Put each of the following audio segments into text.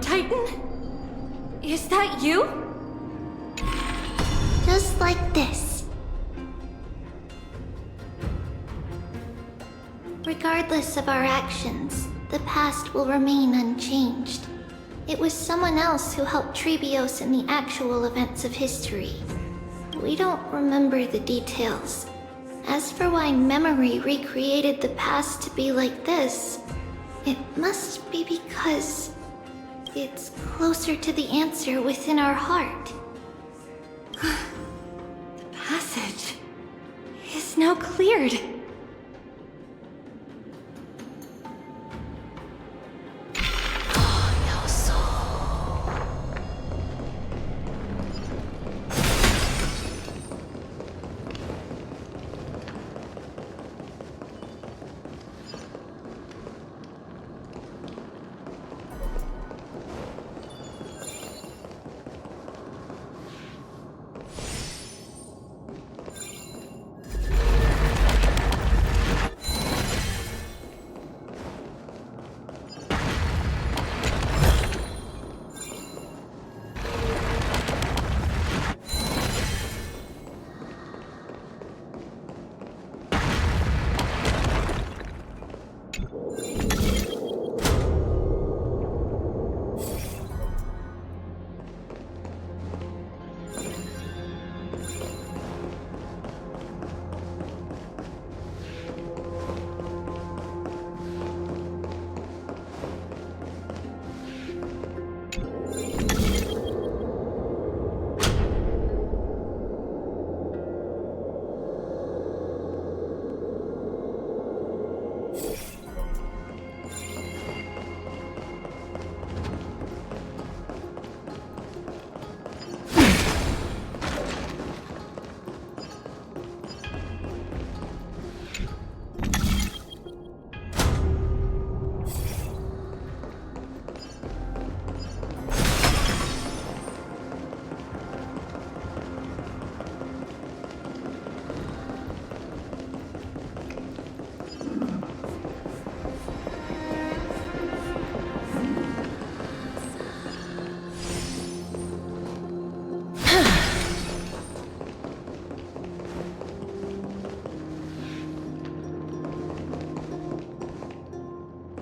Titan? Is that you? Just like this. Regardless of our actions, the past will remain unchanged. It was someone else who helped Trebios in the actual events of history. We don't remember the details. As for why memory recreated the past to be like this, it must be because it's closer to the answer within our heart. The passage is now cleared.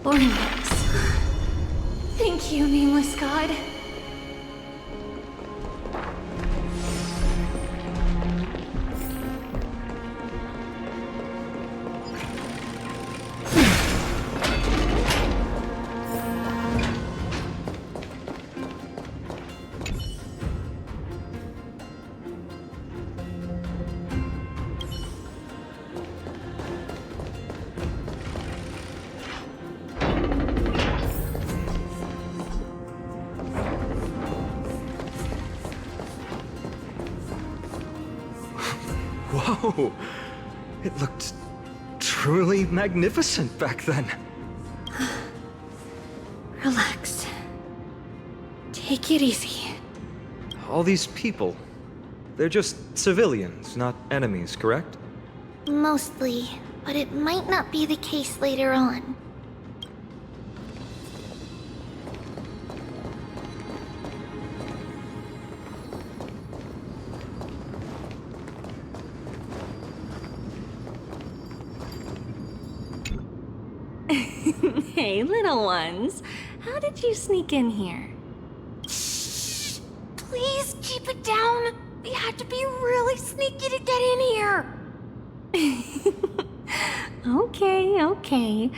Ornaments. Thank you, nameless god. Whoa! It looked truly magnificent back then. Relax. Take it easy. All these people, they're just civilians, not enemies, correct? Mostly, but it might not be the case later on. Hey, little ones. How did you sneak in here? Shh! Please keep it down. We had to be really sneaky to get in here. Okay.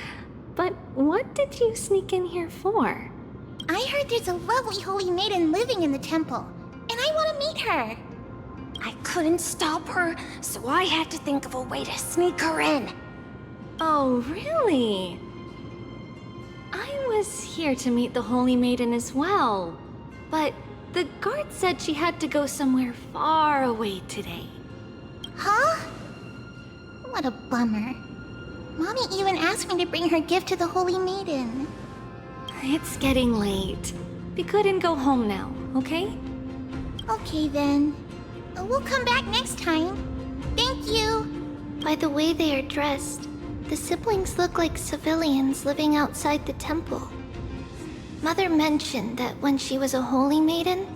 But what did you sneak in here for? I heard there's a lovely holy maiden living in the temple, and I want to meet her. I couldn't stop her, so I had to think of a way to sneak her in. Oh, really? I was here to meet the Holy Maiden as well, but the guard said she had to go somewhere far away today. Huh? What a bummer. Mommy even asked me to bring her gift to the Holy Maiden. It's getting late. We couldn't go home now, okay? Okay then. We'll come back next time. Thank you. By the way they are dressed, the siblings look like civilians living outside the temple. Mother mentioned that when she was a holy maiden,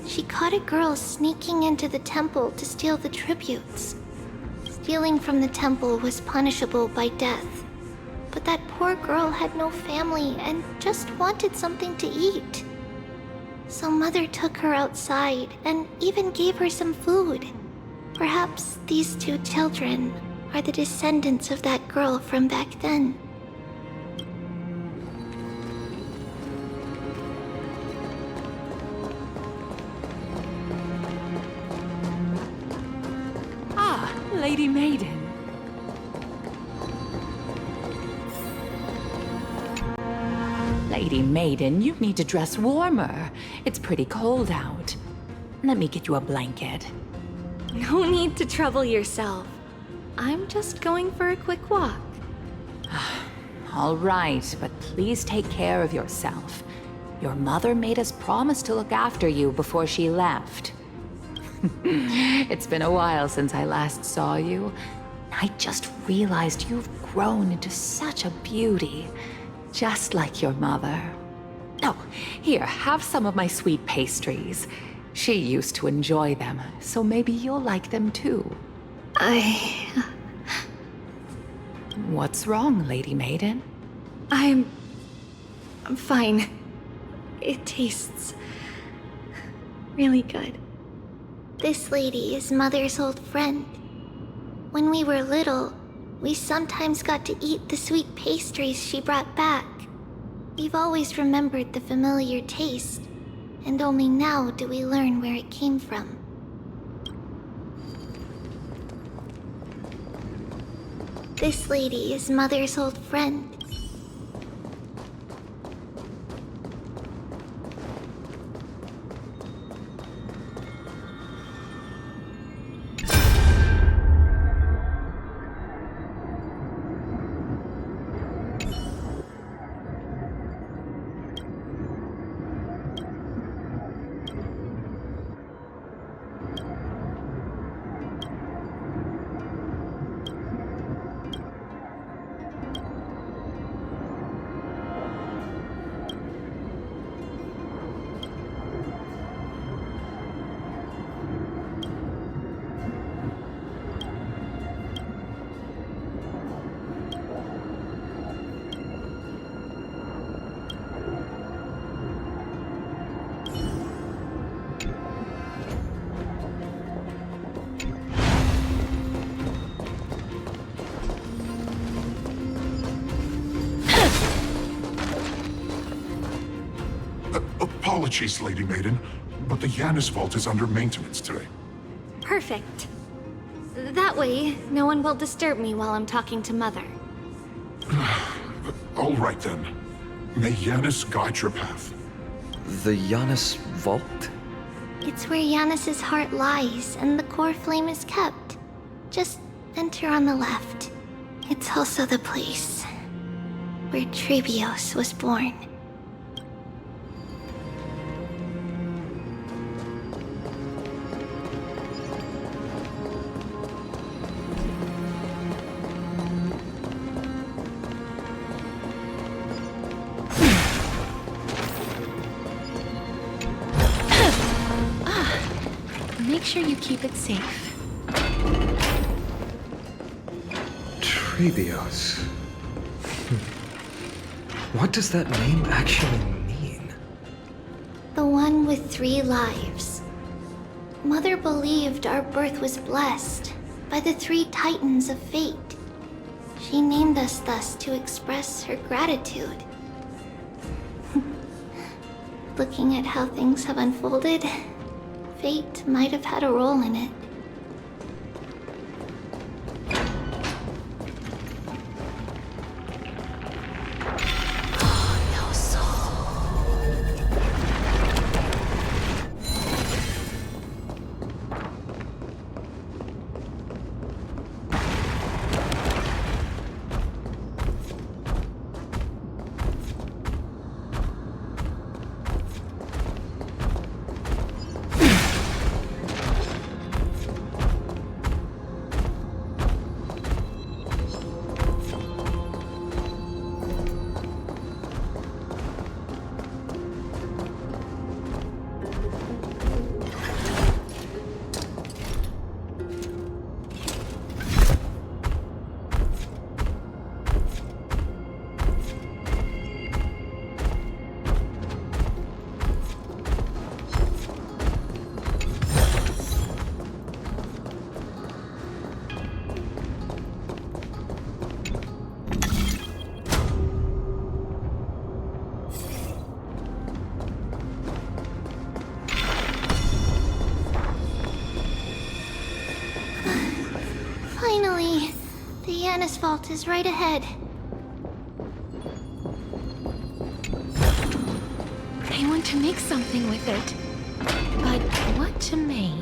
she caught a girl sneaking into the temple to steal the tributes. Stealing from the temple was punishable by death. But that poor girl had no family and just wanted something to eat. So Mother took her outside and even gave her some food. Perhaps these two children are the descendants of that girl from back then. Ah, Lady Maiden. Lady Maiden, you need to dress warmer. It's pretty cold out. Let me get you a blanket. No need to trouble yourself. I'm just going for a quick walk. All right, but please take care of yourself. Your mother made us promise to look after you before she left. It's been a while since I last saw you. I just realized you've grown into such a beauty, just like your mother. Oh, here, have some of my sweet pastries. She used to enjoy them, so maybe you'll like them too. What's wrong, Lady Maiden? I'm fine. It tastes really good. This lady is Mother's old friend. When we were little, we sometimes got to eat the sweet pastries she brought back. We've always remembered the familiar taste, and only now do we learn where it came from. This lady is Mother's old friend. Apologies, Lady Maiden, but the Yanis Vault is under maintenance today. Perfect. That way, no one will disturb me while I'm talking to Mother. All right then. May Yanis guide your path. The Yanis Vault? It's where Yanis's heart lies and the core flame is kept. Just enter on the left. It's also the place where Trebios was born. Make sure you keep it safe. Trebios. What does that name actually mean? The one with 3 lives. Mother believed our birth was blessed by the 3 titans of fate. She named us thus to express her gratitude. Looking at how things have unfolded, fate might have had a role in it. The Yanis Vault is right ahead. I want to make something with it. But what to make?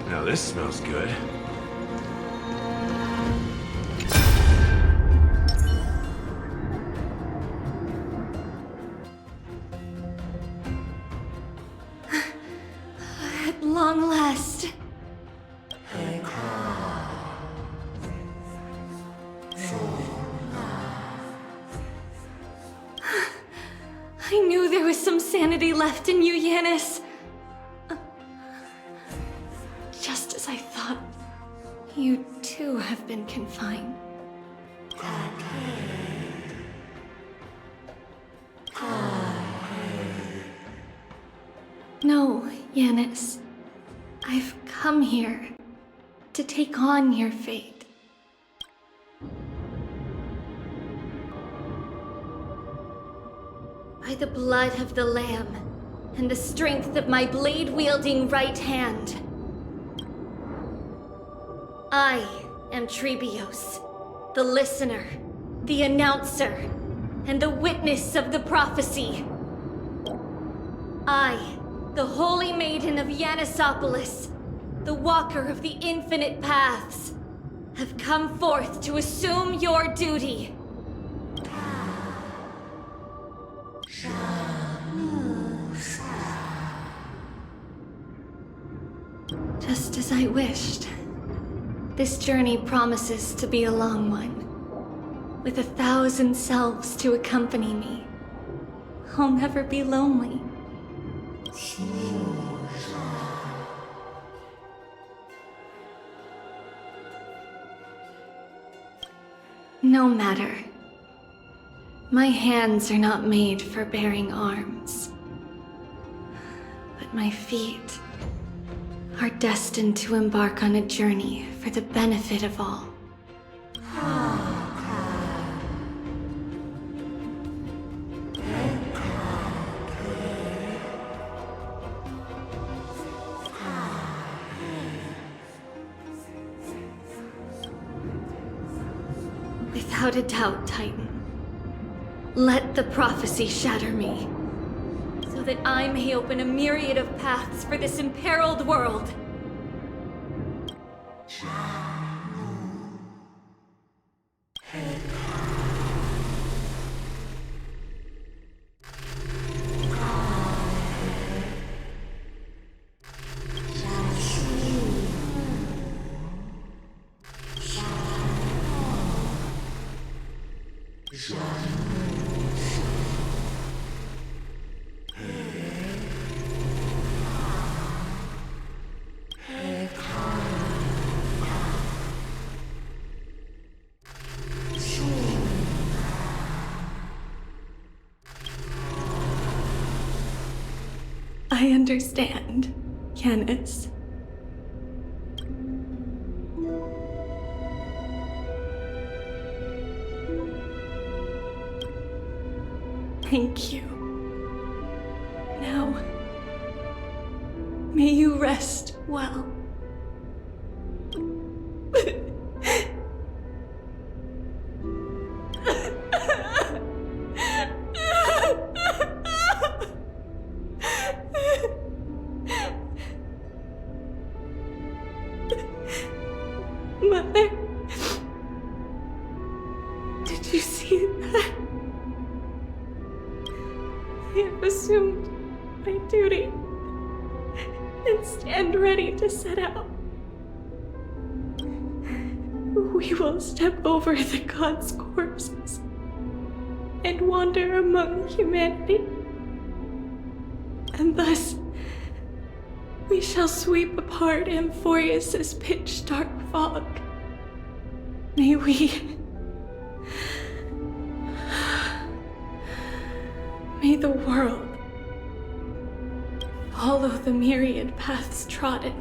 Now this smells good. At long last. I knew there was some sanity left in you, Yanis. Just as I thought, you too have been confined. No, Yanis. I've come here to take on your fate. By the blood of the Lamb and the strength of my blade-wielding right hand, I am Trebios, the listener, the announcer, and the witness of the prophecy. I, the Holy Maiden of Yanisopolis, the Walker of the Infinite Paths, have come forth to assume your duty. Just as I wished. This journey promises to be a long one, with 1,000 selves to accompany me. I'll never be lonely. No matter. My hands are not made for bearing arms. But my feet are destined to embark on a journey for the benefit of all. Without a doubt, Titan. Let the prophecy shatter me, so that I may open a myriad of paths for this imperiled world. I understand, Yanis. Thank you. Now, may you rest well. Mother, did you see that? I have assumed my duty and stand ready to set out. We will step over the gods' corpses and wander among humanity. And thus, we shall sweep apart Amphorius's pitch-dark fog. May we... May the world follow the myriad paths trodden,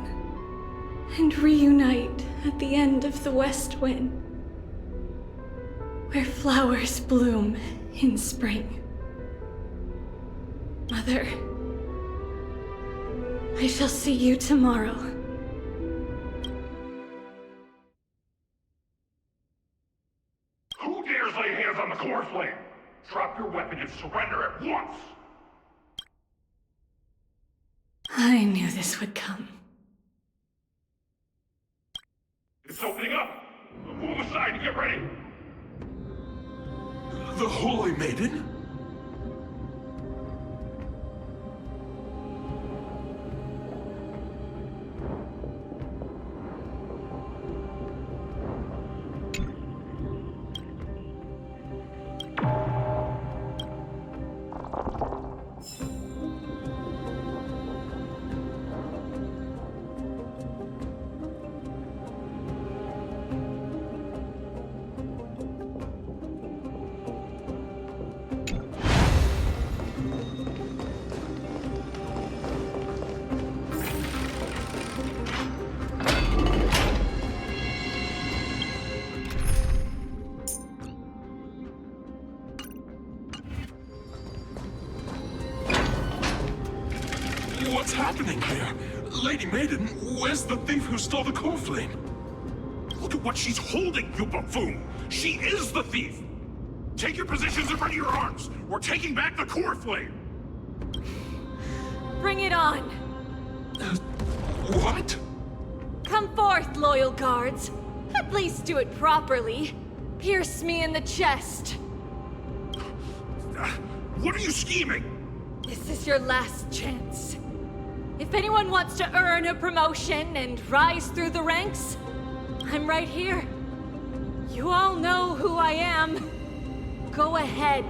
and reunite at the end of the west wind, where flowers bloom in spring. Mother, I shall see you tomorrow. Who dares lay hands on the core flame? Drop your weapon and surrender at once! I knew this would come. It's opening up! Move aside and get ready! The Holy Maiden? What's happening here? Lady Maiden, where's the thief who stole the core flame? Look at what she's holding, you buffoon! She is the thief! Take your positions in front of your arms! We're taking back the core flame! Bring it on! What? Come forth, loyal guards. At least do it properly. Pierce me in the chest. What are you scheming? This is your last chance. If anyone wants to earn a promotion and rise through the ranks, I'm right here. You all know who I am. Go ahead.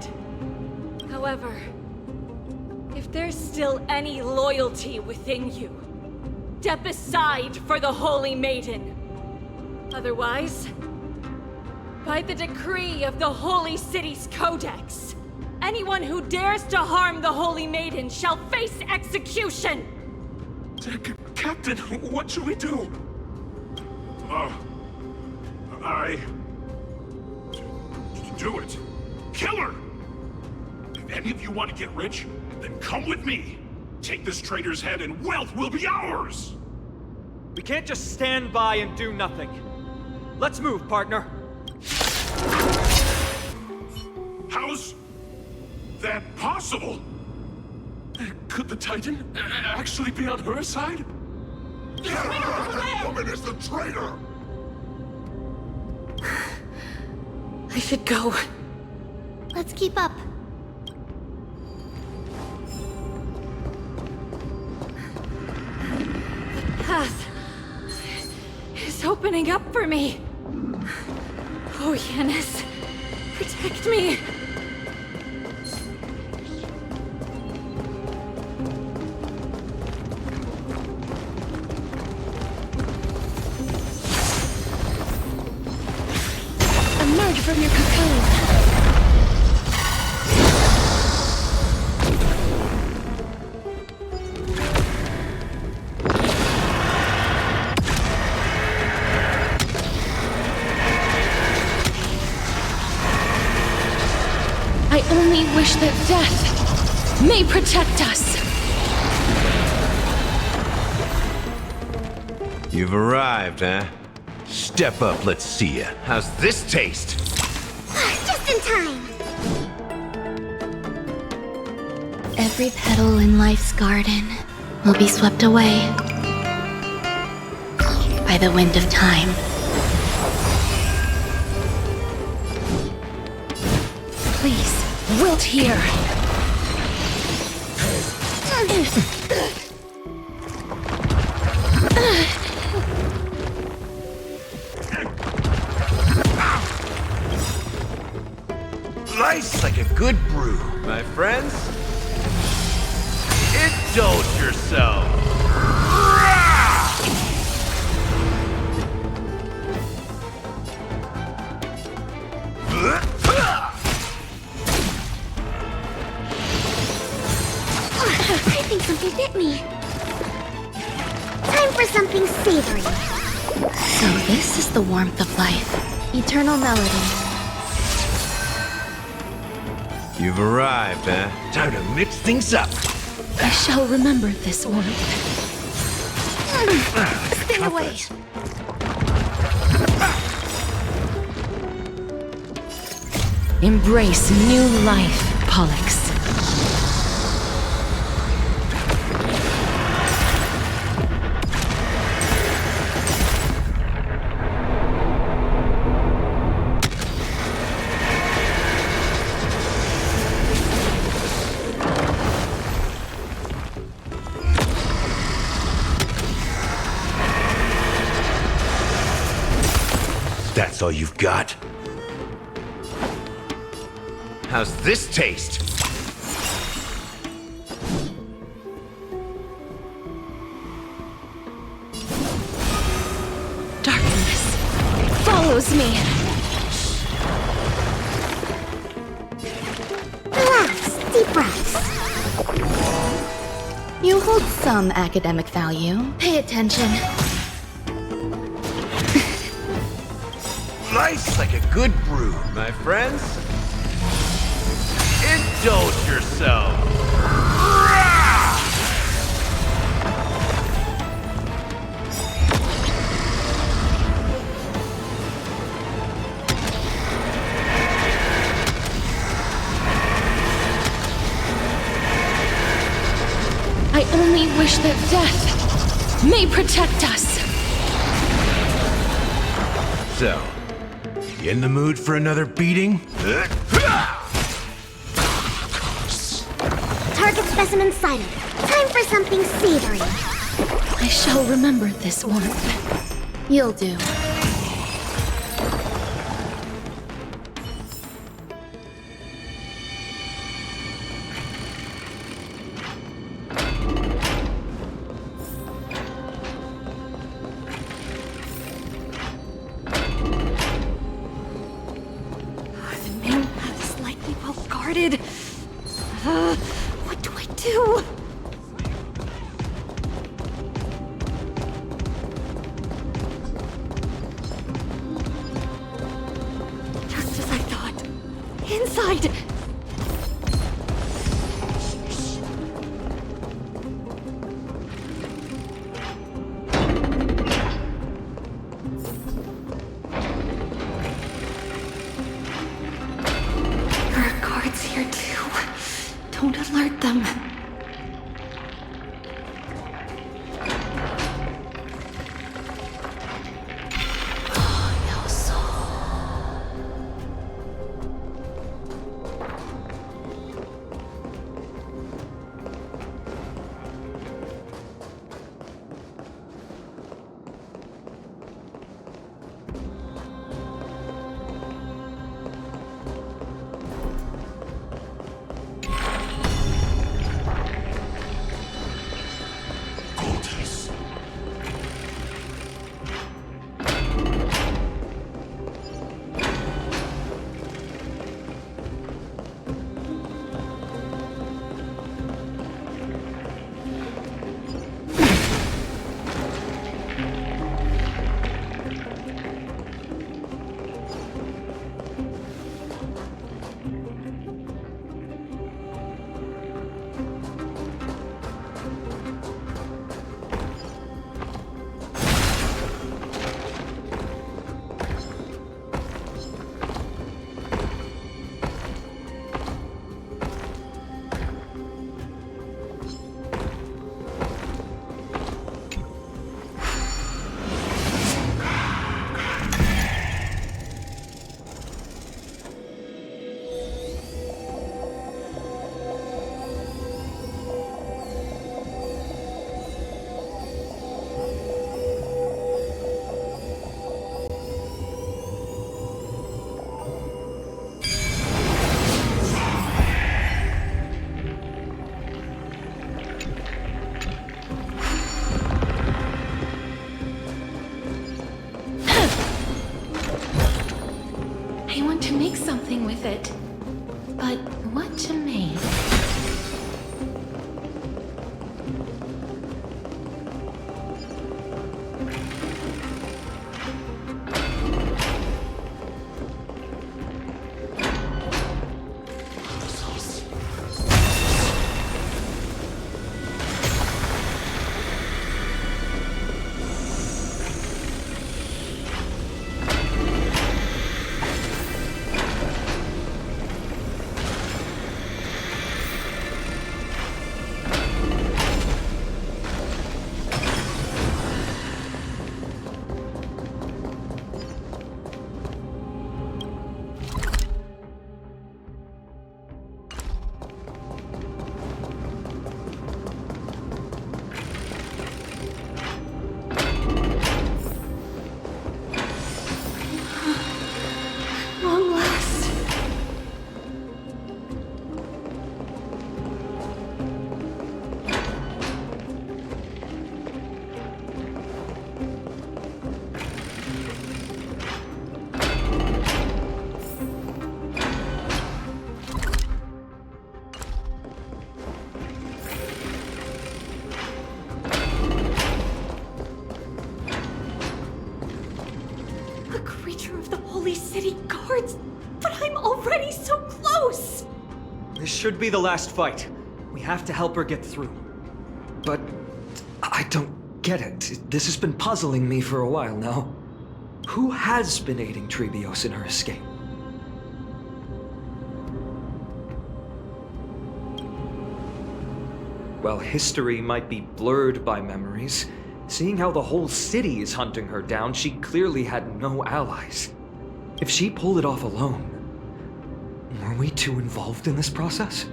However, if there's still any loyalty within you, step aside for the Holy Maiden. Otherwise, by the decree of the Holy City's Codex, anyone who dares to harm the Holy Maiden shall face execution! Captain, what should we do? Do it. Kill her! If any of you want to get rich, then come with me. Take this traitor's head and wealth will be ours! We can't just stand by and do nothing. Let's move, partner. How's that possible? Could the Titan actually be on her side? That woman is the traitor! I should go. Let's keep up. The path is opening up for me. Oh, Yanis, protect me. Emerge from your cocoon. I only wish that death may protect us. You've arrived, huh? Step up, let's see ya. How's this taste? Just in time! Every petal in life's garden will be swept away by the wind of time. Please, wilt here. Nice like a good brew, my friends. Indulge yourself. I think something bit me. for something savory. So this is the warmth of life. Eternal melody. You've arrived, huh? Time to mix things up. I shall remember this warmth. Stay away. Embrace new life, Pollux. That's all you've got? How's this taste? Darkness follows me. Relax, deep breaths. You hold some academic value. Pay attention. Nice like a good brew, my friends. Indulge yourself. I only wish that death may protect us. So, you in the mood for another beating? Target specimen sighted. Time for something savory. I shall remember this warmth. You'll do. The main path is likely well guarded. What do I do? Just as I thought. Inside! There are guards here too. Don't alert them. I want to make something with it. But what to make? leader of the Holy City Guards, but I'm already so close! This should be the last fight. We have to help her get through. But I don't get it. This has been puzzling me for a while now. Who has been aiding Trebios in her escape? While history might be blurred by memories, seeing how the whole city is hunting her down, she clearly had no allies. If she pulled it off alone, were we too involved in this process?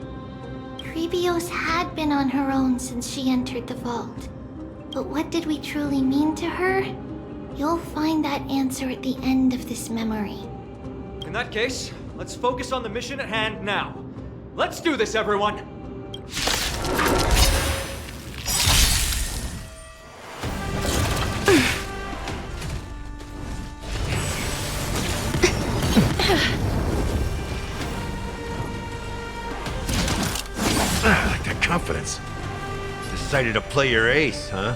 Trebios had been on her own since she entered the vault. But what did we truly mean to her? You'll find that answer at the end of this memory. In that case, let's focus on the mission at hand now. Let's do this, everyone! I like that confidence. Decided to play your ace, huh?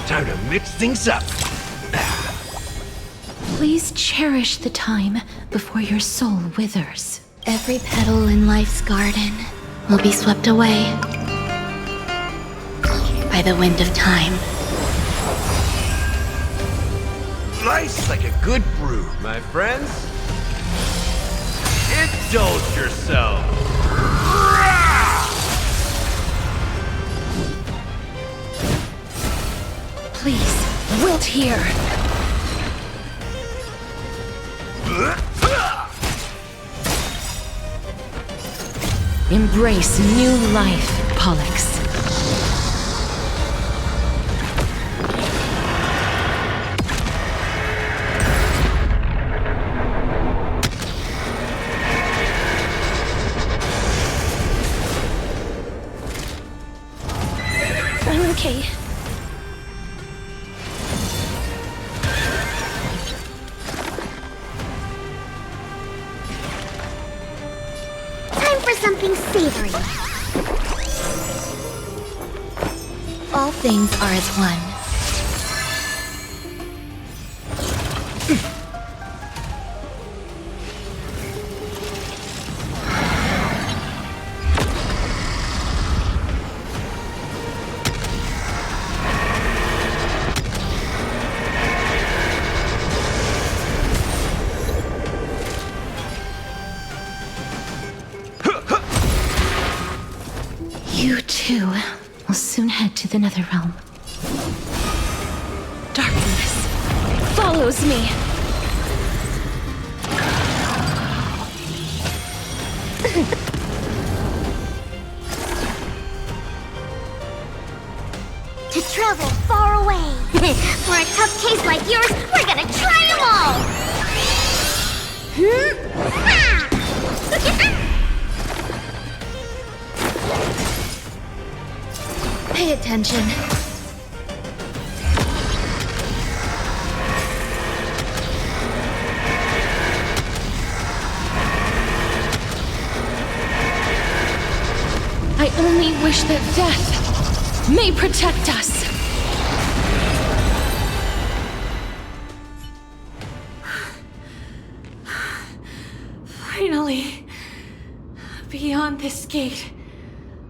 Time to mix things up. Please cherish the time before your soul withers. Every petal in life's garden will be swept away by the wind of time. Nice like a good brew, my friends. Indulge yourself. Please, wilt here. Embrace new life, Pollux. I'm okay. Time for something savory. All things are as one. You too will soon head to the Netherrealm. Darkness follows me. To travel far away. For a tough case like yours, we're gonna try them all! Pay attention. I only wish that death may protect us. Finally, beyond this gate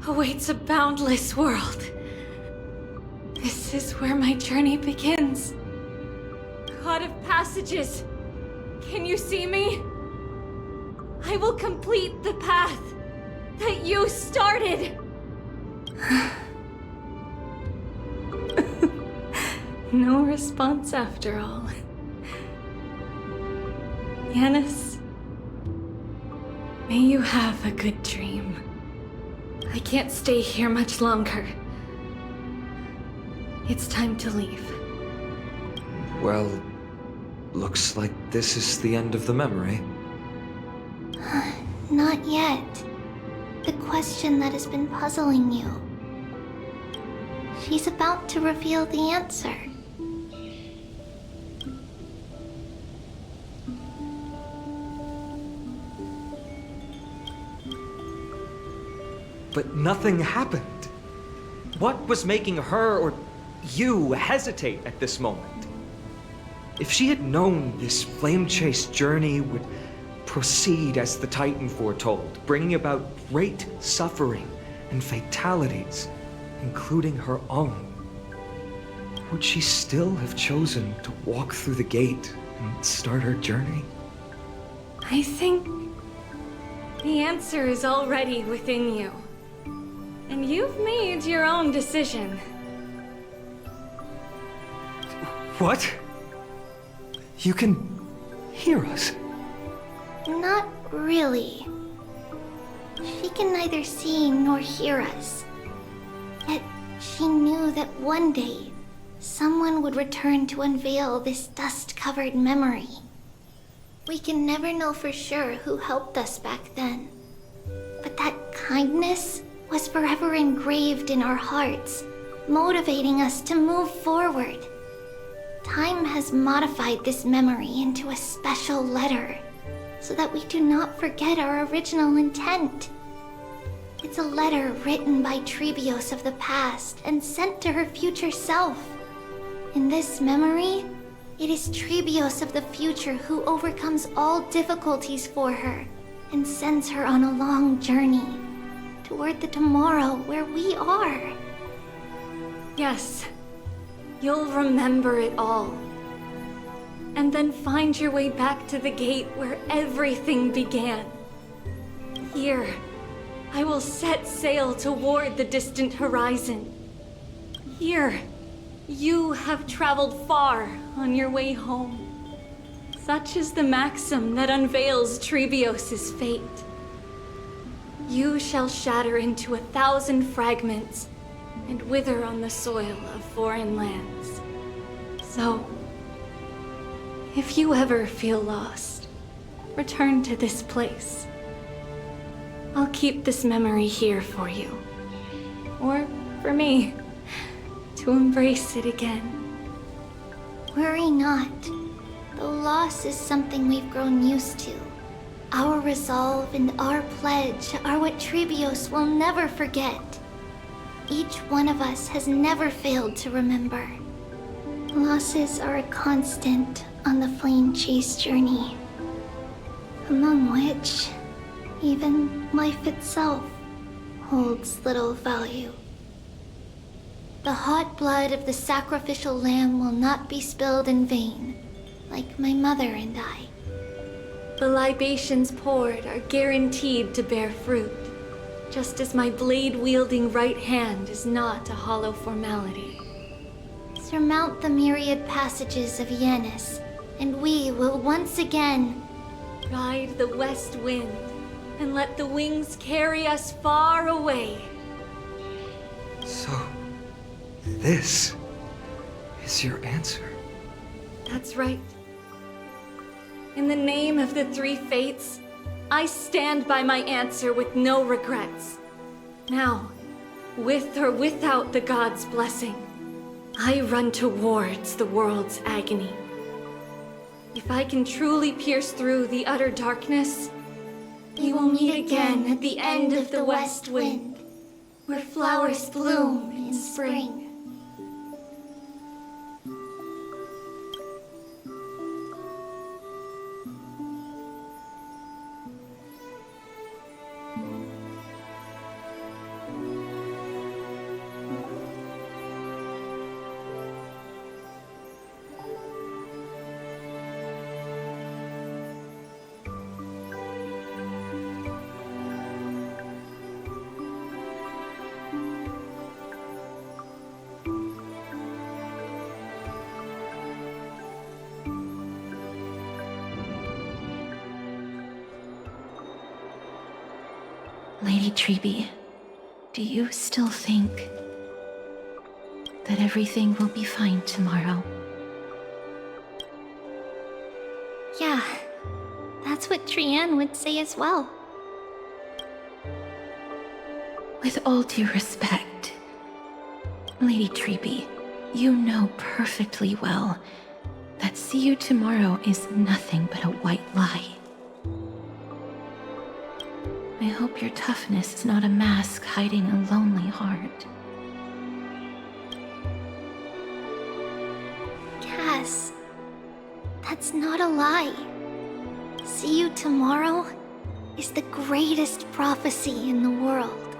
awaits a boundless world. This is where my journey begins. God of passages, can you see me? I will complete the path that you started. No response after all. Yanis, may you have a good dream. I can't stay here much longer. It's time to leave. Well, looks like this is the end of the memory. Not yet. The question that has been puzzling you. She's about to reveal the answer. But nothing happened. What was making her or you hesitate at this moment? If she had known this flame chase journey would proceed as the Titan foretold, bringing about great suffering and fatalities, including her own, would she still have chosen to walk through the gate and start her journey? I think the answer is already within you. And you've made your own decision. What? You can hear us? Not really. She can neither see nor hear us. Yet she knew that one day, someone would return to unveil this dust-covered memory. We can never know for sure who helped us back then. But that kindness was forever engraved in our hearts, motivating us to move forward. Time has modified this memory into a special letter, so that we do not forget our original intent. It's a letter written by Trebios of the past and sent to her future self. In this memory, it is Trebios of the future who overcomes all difficulties for her and sends her on a long journey toward the tomorrow where we are. Yes, you'll remember it all. And then find your way back to the gate where everything began. Here, I will set sail toward the distant horizon. Here, you have traveled far on your way home. Such is the maxim that unveils Trebios' fate. You shall shatter into 1,000 fragments and wither on the soil of foreign lands. So, if you ever feel lost, return to this place. I'll keep this memory here for you. Or for me, to embrace it again. Worry not. The loss is something we've grown used to. Our resolve and our pledge are what Trebios will never forget. Each one of us has never failed to remember. Losses are a constant on the flame chase journey, among which even life itself holds little value. The hot blood of the sacrificial lamb will not be spilled in vain, like my mother and I. The libations poured are guaranteed to bear fruit, just as my blade-wielding right hand is not a hollow formality. Surmount the myriad passages of Yanis, and we will once again ride the west wind and let the wings carry us far away. So, this is your answer? That's right. In the name of the three fates, I stand by my answer with no regrets. Now, with or without the god's blessing, I run towards the world's agony. If I can truly pierce through the utter darkness, we will meet again at the end of the west wind, where flowers bloom in spring. Lady Trebi, do you still think that everything will be fine tomorrow? Yeah, That's what Trianne would say as well. With all due respect, Lady Treeby, you know perfectly well that see you tomorrow is nothing but a white lie. I hope your toughness is not a mask hiding a lonely heart. Cass, that's not a lie. See you tomorrow is the greatest prophecy in the world.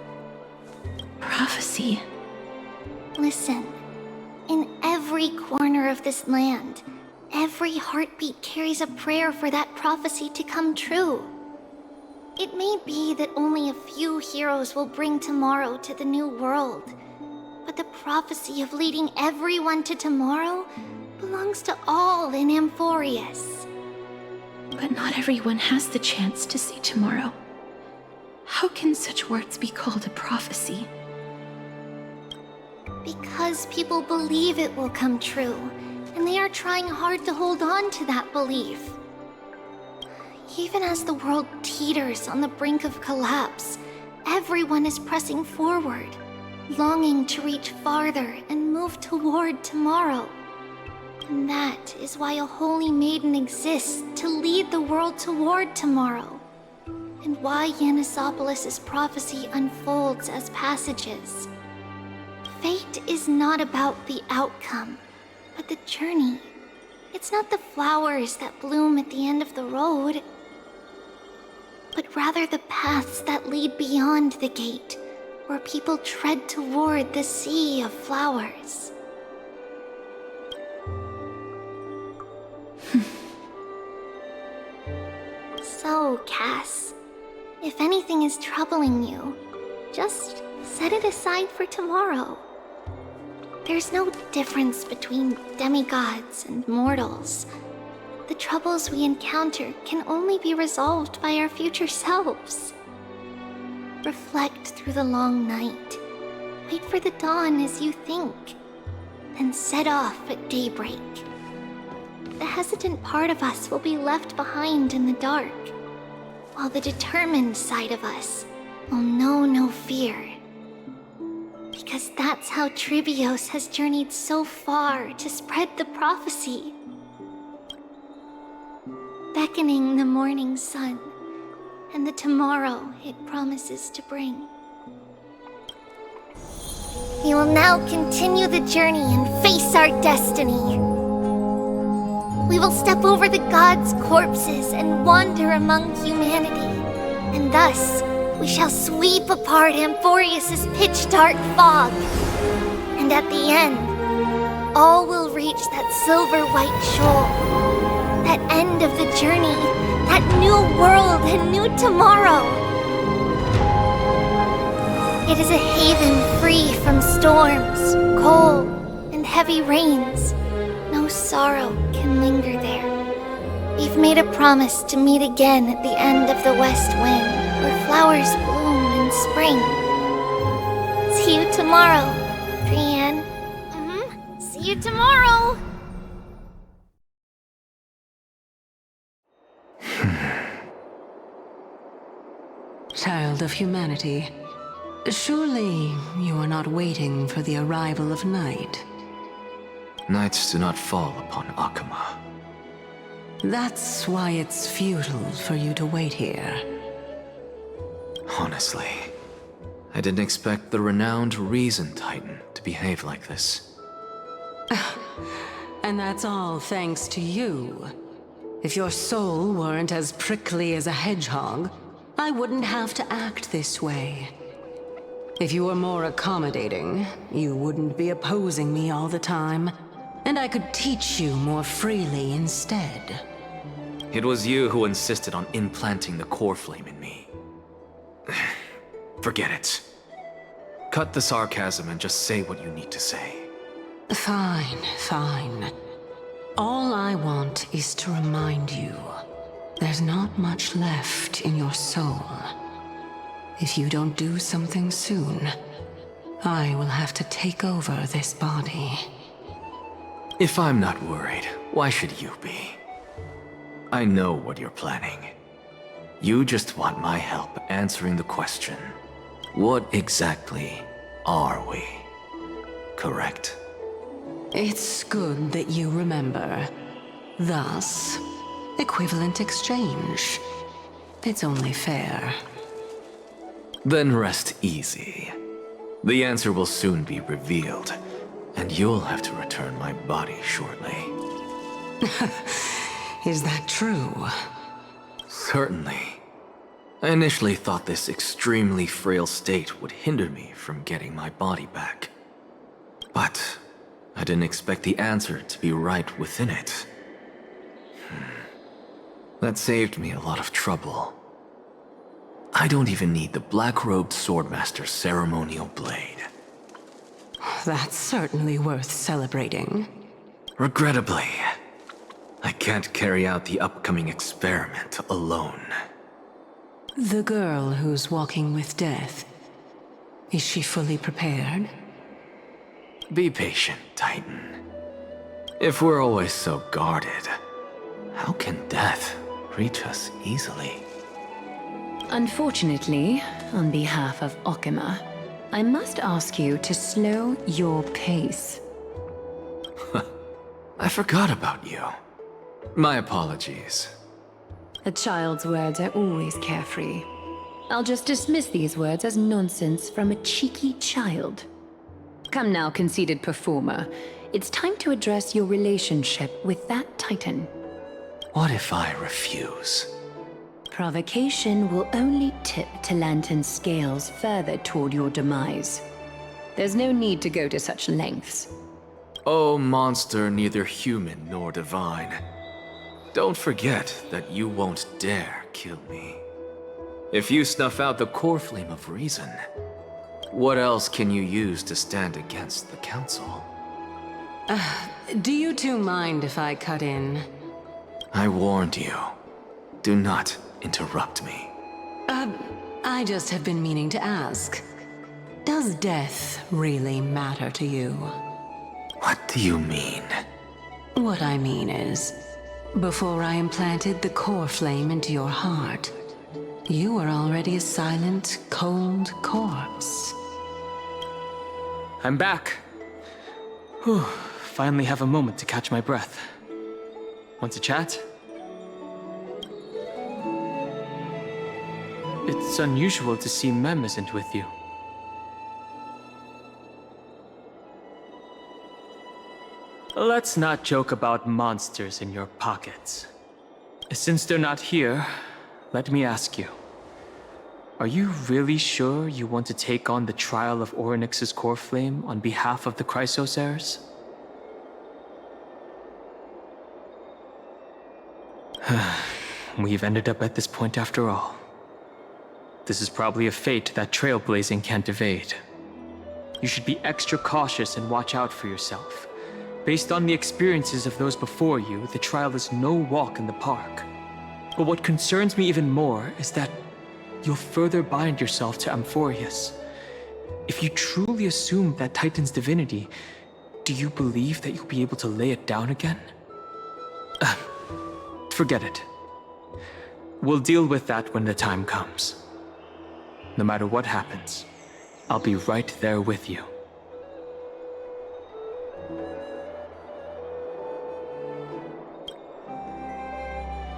Prophecy? Listen, in every corner of this land, every heartbeat carries a prayer for that prophecy to come true. It may be that only a few heroes will bring tomorrow to the new world, but the prophecy of leading everyone to tomorrow belongs to all in Amphorius. But not everyone has the chance to see tomorrow. How can such words be called a prophecy? Because people believe it will come true, and they are trying hard to hold on to that belief. Even as the world teeters on the brink of collapse, everyone is pressing forward, longing to reach farther and move toward tomorrow. And that is why a holy maiden exists to lead the world toward tomorrow, and why Yanisopolis' prophecy unfolds as passages. Fate is not about the outcome, but the journey. It's not the flowers that bloom at the end of the road, but rather the paths that lead beyond the gate, where people tread toward the sea of flowers. So, Cass, if anything is troubling you, just set it aside for tomorrow. There's no difference between demigods and mortals. The troubles we encounter can only be resolved by our future selves. Reflect through the long night. Wait for the dawn as you think. Then set off at daybreak. The hesitant part of us will be left behind in the dark, while the determined side of us will know no fear. Because that's how Tribios has journeyed so far to spread the prophecy. Beckoning the morning sun, and the tomorrow it promises to bring. We will now continue the journey and face our destiny. We will step over the gods' corpses and wander among humanity, and thus we shall sweep apart Amphorius' pitch-dark fog. And at the end, all will reach that silver-white shoal. That end of the journey, that new world and new tomorrow. It is a haven free from storms, cold, and heavy rains. No sorrow can linger there. We've made a promise to meet again at the end of the west wind, where flowers bloom in spring. See you tomorrow, Trianne. See you tomorrow! Child of humanity, surely you are not waiting for the arrival of night. Nights do not fall upon Akama. That's why it's futile for you to wait here. Honestly, I didn't expect the renowned Reason Titan to behave like this. And that's all thanks to you. If your soul weren't as prickly as a hedgehog, I wouldn't have to act this way. If you were more accommodating, you wouldn't be opposing me all the time, and I could teach you more freely instead. It was you who insisted on implanting the core flame in me. Forget it. Cut the sarcasm and just say what you need to say. Fine, fine. All I want is to remind you, there's not much left in your soul. If you don't do something soon, I will have to take over this body. If I'm not worried, why should you be? I know what you're planning. You just want my help answering the question. What exactly are we? Correct? It's good that you remember. Thus, equivalent exchange. It's only fair. Then rest easy. The answer will soon be revealed, and you'll have to return my body shortly. Is that true? Certainly. I initially thought this extremely frail state would hinder me from getting my body back. But I didn't expect the answer to be right within it. That saved me a lot of trouble. I don't even need the black-robed swordmaster's ceremonial blade. That's certainly worth celebrating. Regrettably, I can't carry out the upcoming experiment alone. The girl who's walking with death, is she fully prepared? Be patient, Titan. If we're always so guarded, how can death reach us easily? Unfortunately, on behalf of Okima, I must ask you to slow your pace. I forgot about you. My apologies. A child's words are always carefree. I'll just dismiss these words as nonsense from a cheeky child. Come now, conceited performer. It's time to address your relationship with that Titan. What if I refuse? Provocation will only tip Talantan's scales further toward your demise. There's no need to go to such lengths. Oh, monster neither human nor divine. Don't forget that you won't dare kill me. If you snuff out the core flame of reason, what else can you use to stand against the Council? Do you two mind if I cut in? I warned you. Do not interrupt me. I just have been meaning to ask. Does death really matter to you? What do you mean? What I mean is, before I implanted the core flame into your heart, you were already a silent, cold corpse. I'm back. Whew, finally have a moment to catch my breath. Want to chat? It's unusual to see Mem isn't with you. Let's not joke about monsters in your pockets. Since they're not here, let me ask you. Are you really sure you want to take on the trial of Orynyx's core flame on behalf of the Chrysos heirs? We've ended up at this point after all. This is probably a fate that trailblazing can't evade. You should be extra cautious and watch out for yourself. Based on the experiences of those before you, the trial is no walk in the park. But what concerns me even more is that you'll further bind yourself to Amphorius. If you truly assume that Titan's divinity, do you believe that you'll be able to lay it down again? Forget it. We'll deal with that when the time comes. No matter what happens, I'll be right there with you.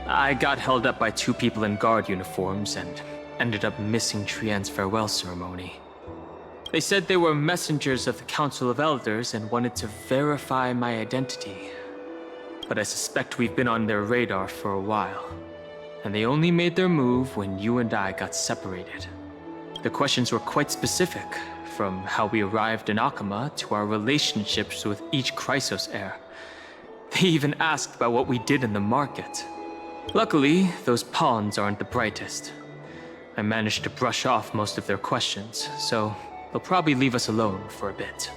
I got held up by two people in guard uniforms and ended up missing Trian's farewell ceremony. They said they were messengers of the Council of Elders and wanted to verify my identity. But I suspect we've been on their radar for a while. And they only made their move when you and I got separated. The questions were quite specific, from how we arrived in Akama to our relationships with each Chrysos heir. They even asked about what we did in the market. Luckily, those pawns aren't the brightest. I managed to brush off most of their questions, so they'll probably leave us alone for a bit.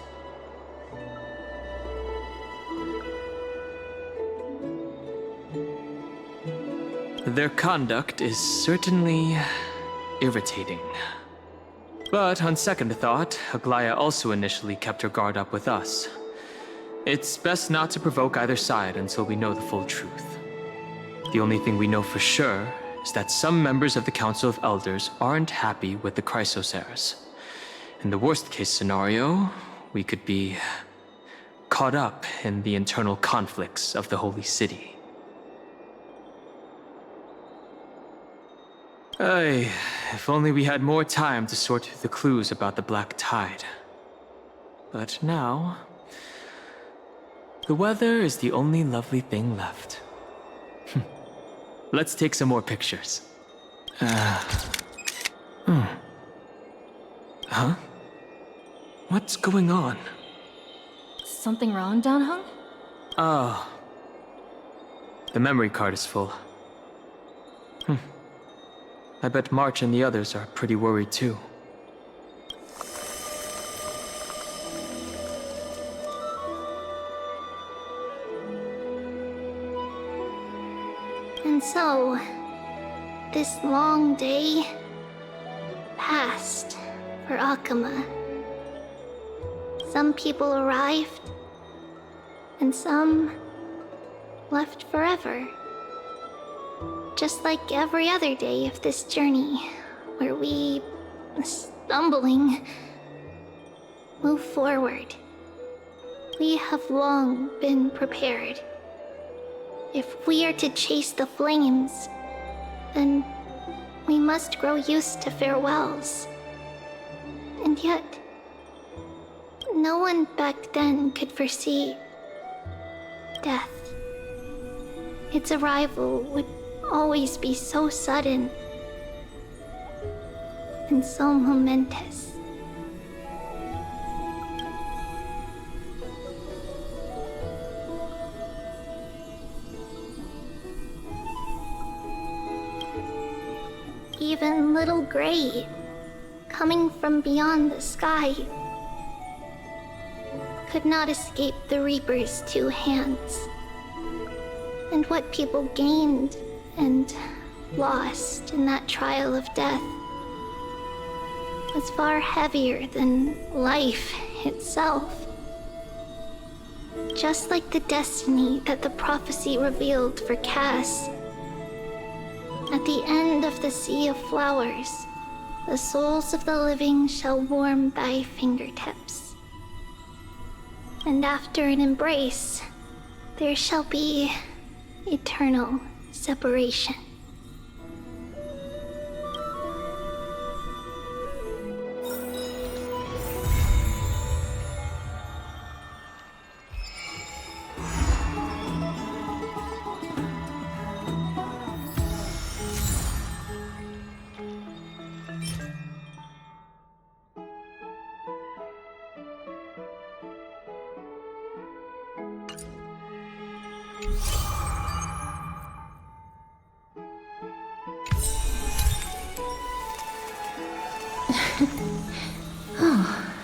Their conduct is certainly irritating. But on second thought, Aglaya also initially kept her guard up with us. It's best not to provoke either side until we know the full truth. The only thing we know for sure is that some members of the Council of Elders aren't happy with the Chrysosaurs. In the worst-case scenario, we could be caught up in the internal conflicts of the Holy City. Ay, if only we had more time to sort through the clues about the Black Tide. But now, the weather is the only lovely thing left. Let's take some more pictures. Huh? What's going on? Something wrong, Danheng? Oh. The memory card is full. I bet March and the others are pretty worried too. And so, this long day passed for Akama. Some people arrived, and some left forever. Just like every other day of this journey, where we, stumbling, move forward. We have long been prepared. If we are to chase the flames, then we must grow used to farewells. And yet, no one back then could foresee death. Its arrival would always be so sudden and so momentous. Even little Gray, coming from beyond the sky, could not escape the Reaper's two hands. And what people gained and lost in that trial of death was far heavier than life itself. Just like the destiny that the prophecy revealed for Cass. At the end of the Sea of Flowers, the souls of the living shall warm thy fingertips. And after an embrace, there shall be eternal separation. Oh.